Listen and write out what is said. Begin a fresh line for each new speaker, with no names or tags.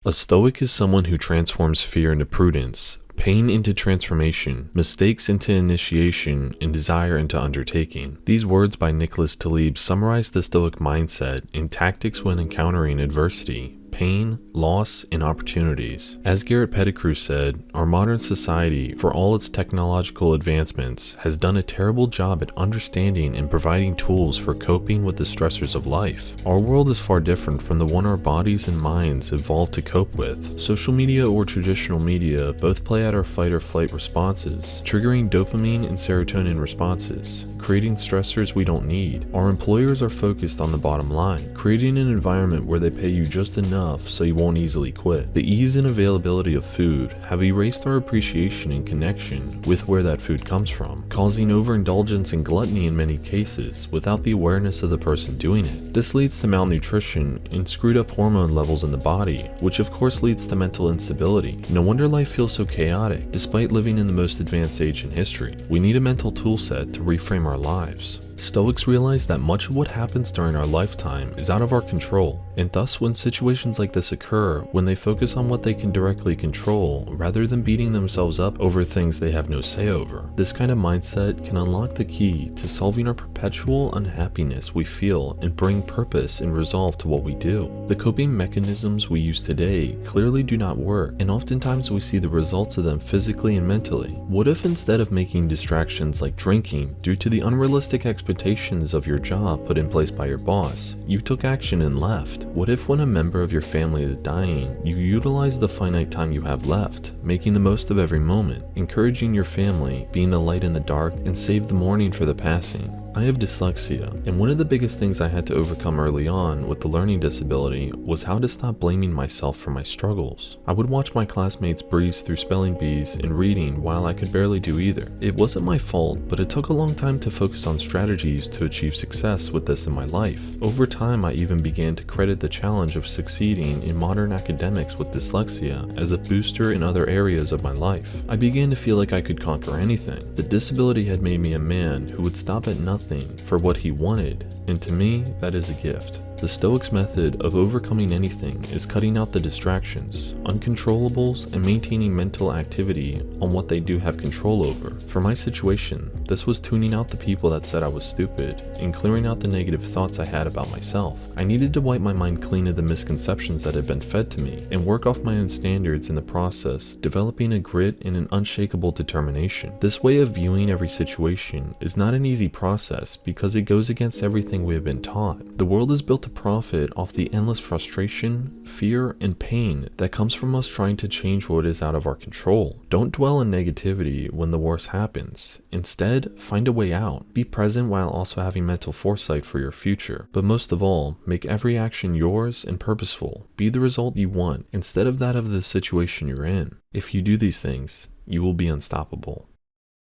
A Stoic is someone who transforms fear into prudence, pain into transformation, mistakes into initiation, and desire into undertaking. These words by Nicholas Taleb summarize the Stoic mindset in tactics when encountering adversity, pain, loss, and opportunities. As Garrett Pettigrew said, our modern society, for all its technological advancements, has done a terrible job at understanding and providing tools for coping with the stressors of life. Our world is far different from the one our bodies and minds evolved to cope with. Social media or traditional media both play at our fight or flight responses, triggering dopamine and serotonin responses, creating stressors we don't need. Our employers are focused on the bottom line, creating an environment where they pay you just enough so you won't easily quit. The ease and availability of food have erased our appreciation and connection with where that food comes from, causing overindulgence and gluttony in many cases without the awareness of the person doing it. This leads to malnutrition and screwed up hormone levels in the body, which of course leads to mental instability. No wonder life feels so chaotic, despite living in the most advanced age in history. We need a mental toolset to reframe our lives. Stoics realize that much of what happens during our lifetime is out of our control, and thus when situations like this occur, when they focus on what they can directly control rather than beating themselves up over things they have no say over, this kind of mindset can unlock the key to solving our perpetual unhappiness we feel and bring purpose and resolve to what we do. The coping mechanisms we use today clearly do not work, and oftentimes we see the results of them physically and mentally. What if instead of making distractions like drinking due to the unrealistic expectations of your job put in place by your boss, you took action and left? What if when a member of your family is dying, you utilize the finite time you have left, making the most of every moment, encouraging your family, being the light in the dark, and save the mourning for the passing? I have dyslexia, and one of the biggest things I had to overcome early on with the learning disability was how to stop blaming myself for my struggles. I would watch my classmates breeze through spelling bees and reading while I could barely do either. It wasn't my fault, but it took a long time to focus on strategies to achieve success with this in my life. Over time, I even began to credit the challenge of succeeding in modern academics with dyslexia as a booster in other areas of my life. I began to feel like I could conquer anything. The disability had made me a man who would stop at nothing for what he wanted, and to me, that is a gift. The Stoics method of overcoming anything is cutting out the distractions, uncontrollables, and maintaining mental activity on what they do have control over. For my situation, this was tuning out the people that said I was stupid and clearing out the negative thoughts I had about myself. I needed to wipe my mind clean of the misconceptions that had been fed to me and work off my own standards in the process, developing a grit and an unshakable determination. This way of viewing every situation is not an easy process because it goes against everything we have been taught. The world is built to profit off the endless frustration, fear, and pain that comes from us trying to change what is out of our control. Don't dwell on negativity when the worst happens. Instead, find a way out. Be present while also having mental foresight for your future. But most of all, make every action yours and purposeful. Be the result you want instead of that of the situation you're in. If you do these things, you will be unstoppable.